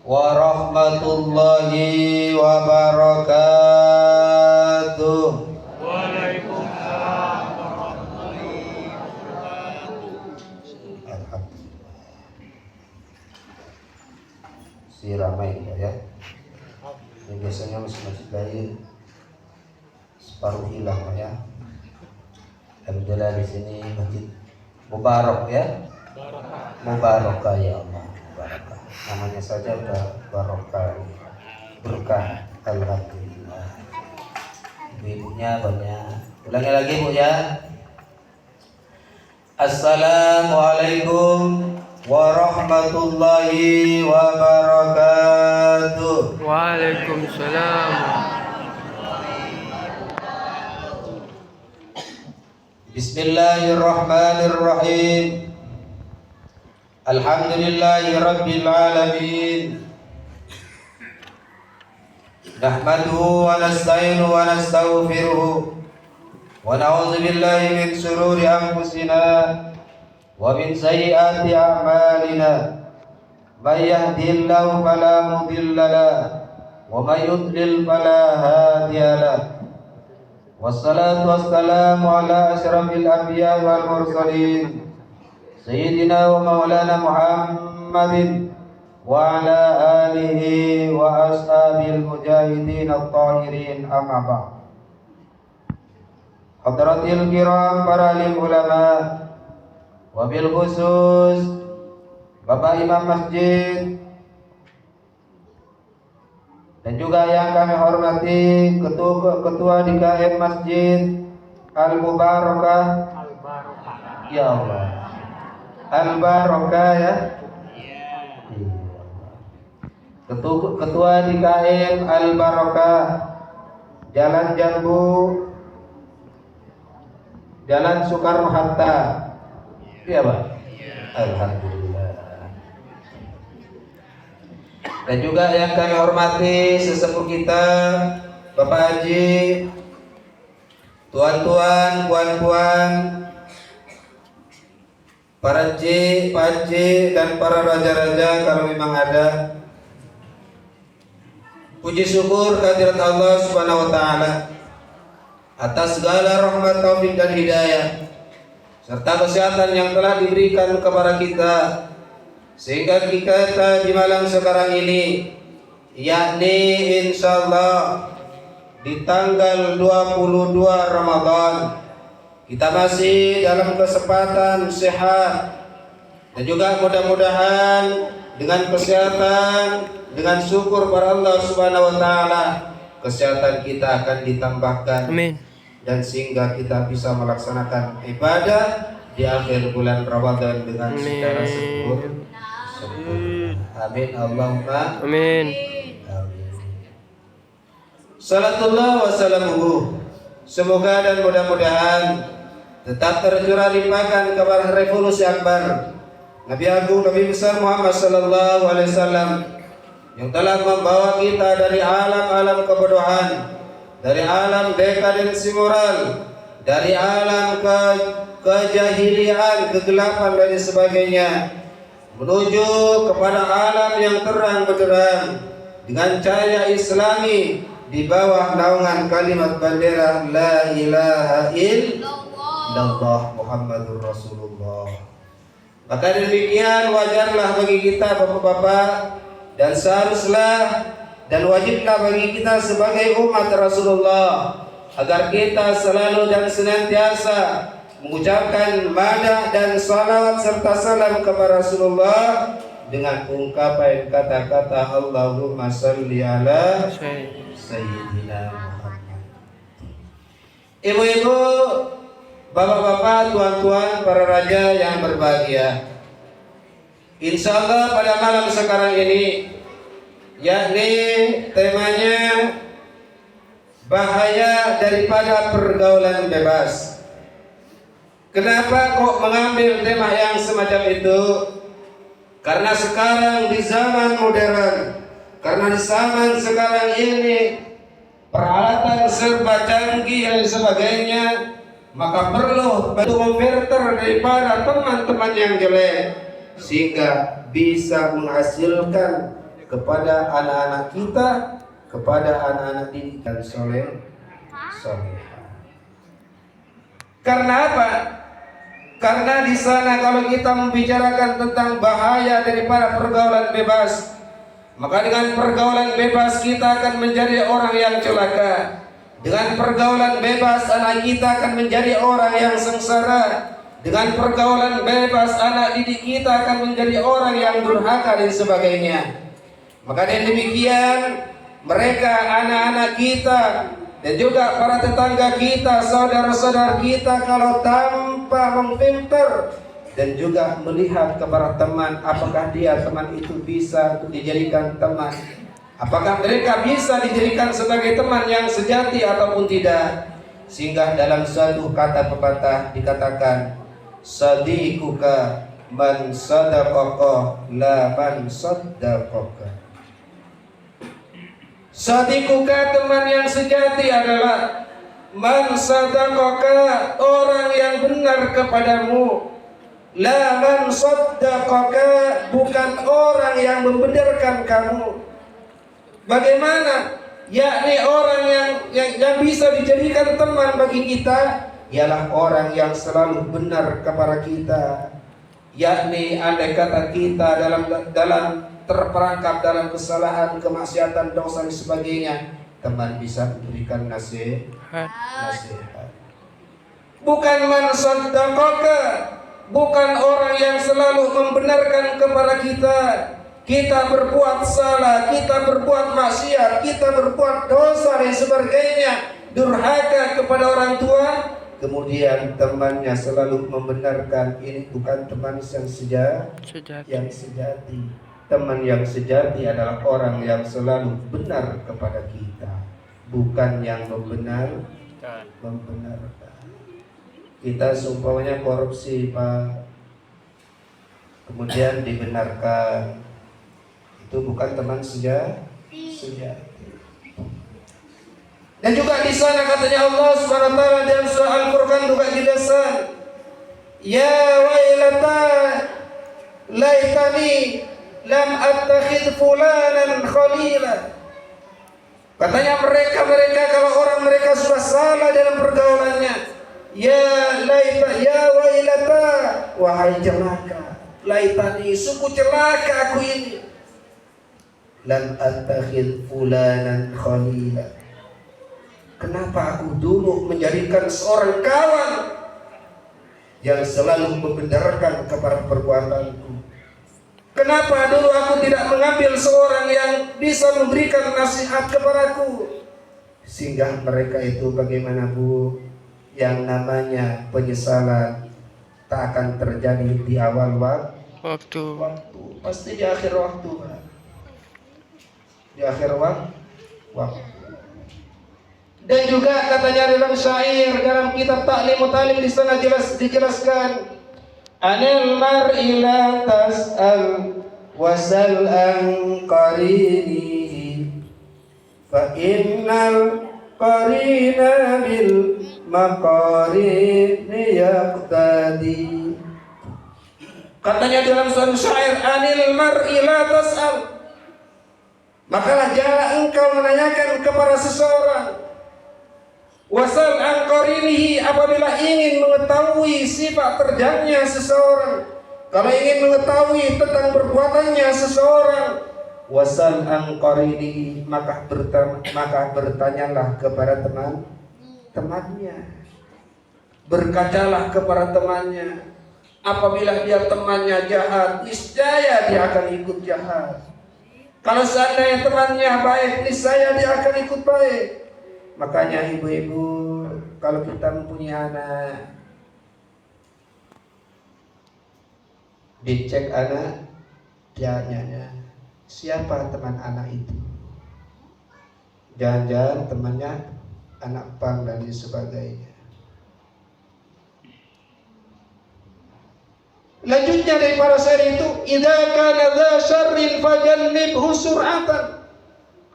warahmatullahi wabarakatuh. Waalaikumsalam warahmatullahi wabarakatuh. Alhamdulillah. Si ramai ya. Ini biasanya masjid lain separuh hilang ya. Alhamdulillah di sini masjid mubarak ya. Mubarakah ya Allah. Mubarakah. Namanya saja udah barokah, berkah. Alhamdulillah. Ibu-ibunya banyak. Ulangi lagi Bu ya. Assalamualaikum warahmatullahi wabarakatuh. Waalaikumsalam. Bismillahirrahmanirrahim. Alhamdulillahi rabbil alamin. Nahmaduhu wa nasta'inu wa nastaghfiruh wa na'udzu billahi min shururi anfusina wa min sayyiati a'malina. May yahdihillahu fala mudilla lahu wa may yudlil fala hadiya lahu. Wassalatu wassalamu ala asyrafil anbiya wal mursalin sayyidina wa maulana Muhammadin wa ala alihi wa ashabil mujahidin at-tahirin amma ba'd. Hadratil kiram para alim ulama, wabil khusus Bapak Imam Masjid dan juga yang kami hormati ketua DKM Masjid Al-Mubarakah. Ya Allah, Al-Barakah ya. Ketua DKM Al-Barakah, Jalan Jambu, Jalan Soekarno-Hatta. Iya Pak. Alhamdulillah. Dan juga yang kami hormati sesepuh kita, Bapak Haji, tuan-tuan, puan-puan, para Haji, Pak Haji, dan para raja-raja kalau memang ada. Puji syukur kehadirat Allah Subhanahu wa taala atas segala rahmat, taufik dan hidayah serta kesehatan yang telah diberikan kepada kita sehingga kita di malam sekarang ini, yakni insyaallah di tanggal 22 Ramadan, kita masih dalam kesempatan sehat dan juga mudah-mudahan dengan kesehatan, dengan syukur pada Allah Subhanahu wa taala, kesehatan kita akan ditambahkan. Amin. Dan sehingga kita bisa melaksanakan ibadah di akhir bulan Ramadan dengan secara sempurna. Amin Allahumma amin. Amin. Salatullah wa salamuhu, semoga dan mudah-mudahan tetap tercurah limpahkan kepada revolusi akbar Nabi Agung Nabi besar Muhammad sallallahu alaihi wasallam yang telah membawa kita dari alam-alam kebodohan, dari alam dekadensi moral, dari alam kejahilian, kegelapan dan sebagainya, menuju kepada alam yang terang benderang dengan cahaya Islami di bawah naungan kalimat bendera la ilaha illallah Muhammadur Rasulullah. Maka demikian wajarlah bagi kita bapak-bapak, dan seharuslah dan wajiblah bagi kita sebagai umat Rasulullah agar kita selalu dan senantiasa mengucapkan madah dan salawat serta salam kepada Rasulullah dengan ungkapan kata-kata Allahumma salli ala Sayyidina Muhammad. Ibu-ibu, bapak-bapak, tuan-tuan, para raja yang berbahagia, insyaallah pada malam sekarang ini, yakni temanya bahaya daripada pergaulan bebas. Kenapa kok mengambil tema yang semacam itu? Karena sekarang di zaman modern, karena di zaman sekarang ini peralatan serba canggih dan sebagainya, maka perlu bantu konverter daripada teman-teman yang jelek sehingga bisa menghasilkan kepada anak-anak kita, kepada anak-anak didik dan soleh. Karena apa? Karena di sana kalau kita membicarakan tentang bahaya daripada pergaulan bebas, maka dengan pergaulan bebas kita akan menjadi orang yang celaka. Dengan pergaulan bebas anak kita akan menjadi orang yang sengsara. Dengan pergaulan bebas anak didik kita akan menjadi orang yang durhaka dan sebagainya. Maka dengan demikian mereka anak-anak kita dan juga para tetangga kita, saudara-saudara kita, kalau tanpa memfilter dan juga melihat kepada teman, apakah dia teman itu bisa dijadikan teman, apakah mereka bisa dijadikan sebagai teman yang sejati ataupun tidak. Sehingga dalam suatu kata pepatah dikatakan, sadiquka man sadaqaka la man saddaqaka. Sadiquka, teman yang sejati adalah man sadaqaka, orang yang benar kepadamu, la man saddaqaka, bukan orang yang membenarkan kamu. Bagaimana? Yakni orang yang bisa dijadikan teman bagi kita ialah orang yang selalu benar kepada kita. Yakni andai kata kita dalam terperangkap dalam kesalahan, kemaksiatan, dosa dan sebagainya, teman bisa memberikan nasihat. Bukan man saddaqaka, bukan orang yang selalu membenarkan kepada kita. Kita berbuat salah, kita berbuat maksiat, kita berbuat dosa dan sebagainya, durhaka kepada orang tua, kemudian temannya selalu membenarkan. Ini bukan teman yang sejati. Teman yang sejati adalah orang yang selalu benar kepada kita, bukan yang membenarkan. Kita seumpamanya korupsi, Pak, kemudian dibenarkan, itu bukan teman sejati. Dan juga di sana katanya Allah Subhanahu wa taala dalam surah Al-Furqan juga dijelaskan, ya wailata laitani lam attakhidh fulanan khalila. Katanya mereka kalau orang mereka sudah salah dalam pergaulannya, ya laita, ya wailata, wahai celaka, laitani, sungguh celaka aku ini, lam attakhidh fulanan khalila. Kenapa aku dulu menjadikan seorang kawan yang selalu membenarkan kepada perbuatanku? Kenapa dulu aku tidak mengambil seorang yang bisa memberikan nasihat kepadaku? Sehingga mereka itu bagaimana, Bu? Yang namanya penyesalan tak akan terjadi di awal waktu. Pasti di akhir waktu. Di akhir waktu. Dan juga katanya dalam syair, dalam kitab Ta'lim Mutalim di sana dijelaskan, anil mar'i la tas'al wasal an qarinihi fa innal qarina bil maqarini yaqtadi. Katanya dalam suatu syair, anil mar'i la tas'al, makalah janganlah engkau menanyakan kepada seseorang, wasal an qarinihi, apabila ingin mengetahui sifat terjangnya seseorang, kalau ingin mengetahui tentang perbuatannya seseorang, wasal an qarinihi, maka bertanyalah kepada temannya, berkacalah kepada temannya. Apabila dia temannya jahat, niscaya dia akan ikut jahat. Kalau seandainya temannya baik, niscaya dia akan ikut baik. Makanya ibu-ibu, kalau kita mempunyai anak, dicek anak, dia nanya, siapa teman anak itu? Jangan-jangan temannya anak pang dan sebagainya. Lanjutnya daripada syair itu, idza kana dza syarrin fajannibhu sur'atan.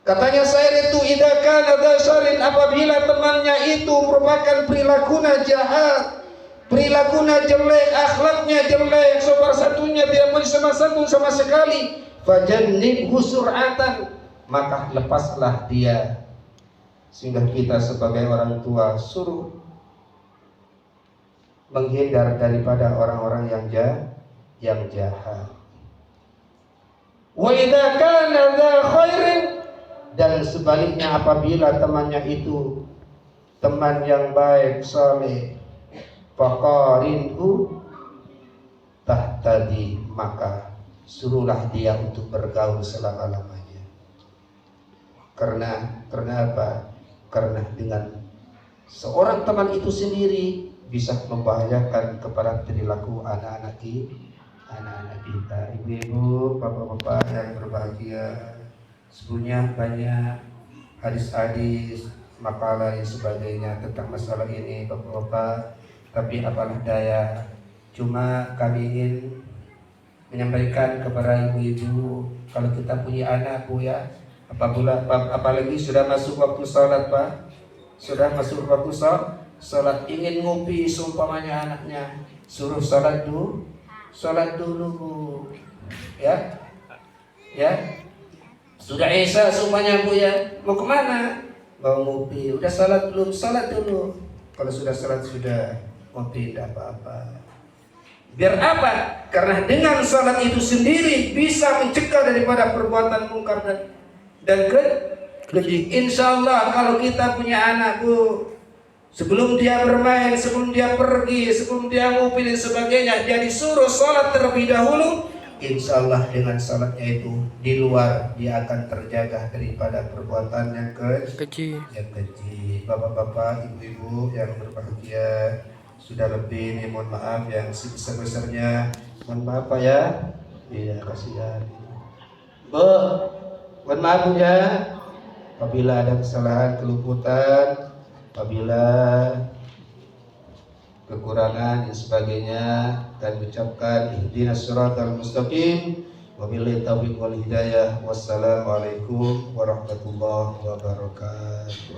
Katanya syair itu, idza kana dza syarrin, apabila temannya itu merupakan perilakunya jahat, perilakunya jelek, akhlaknya jelek, salah satunya tidak bersama satu sama sekali, fajannibhu sur'atan, maka lepaslah dia. Sehingga kita sebagai orang tua suruh menghindar daripada orang-orang yang jahat. Wa idza kana dza khairin, dan sebaliknya apabila temannya itu teman yang baik saleh, faqarinhu tahtadi, maka suruhlah dia untuk bergaul selama-lamanya. Karena apa? Karena dengan seorang teman itu sendiri bisa membahayakan kepada perilaku anak-anak kita. Ibu-ibu, bapak-bapak yang berbahagia, sebenarnya banyak hadis-hadis, makalah dan sebagainya tentang masalah ini, bapak-bapak. Tapi apalah daya, cuma kami ingin menyampaikan kepada ibu-ibu, kalau kita punya anak, Bu ya, apalagi sudah masuk waktu sholat, Pak, sudah masuk waktu sholat, ingin ngopi seumpamanya anaknya, suruh sholat dulu, Bu, ya, sudah Isya seumpamanya, Bu ya, mau kemana? Mau ngopi, udah sholat belum? Sholat dulu. Kalau sudah sholat sudah ngopi, tidak apa-apa. Biar apa? Karena dengan sholat itu sendiri bisa mencegah daripada perbuatan mungkar dan keji. Insya Allah kalau kita punya anak, Bu, sebelum dia bermain, sebelum dia pergi, sebelum dia ngopi dan sebagainya, dia disuruh sholat terlebih dahulu. Insya Allah dengan sholatnya itu di luar dia akan terjaga daripada perbuatan yang keji. Bapak-bapak, ibu-ibu yang berbahagia, sudah lebih nih, mohon maaf yang sebesar-besarnya. Mohon maaf Pak ya. Iya, kasihan. Bu, mohon maaf Bu ya. Apabila ada kesalahan, keluputan, apabila kekurangan dan sebagainya, dan ucapkan ihdinas siratal mustaqim, wabillahi taufiq wal hidayah. Wassalamualaikum warahmatullahi wabarakatuh.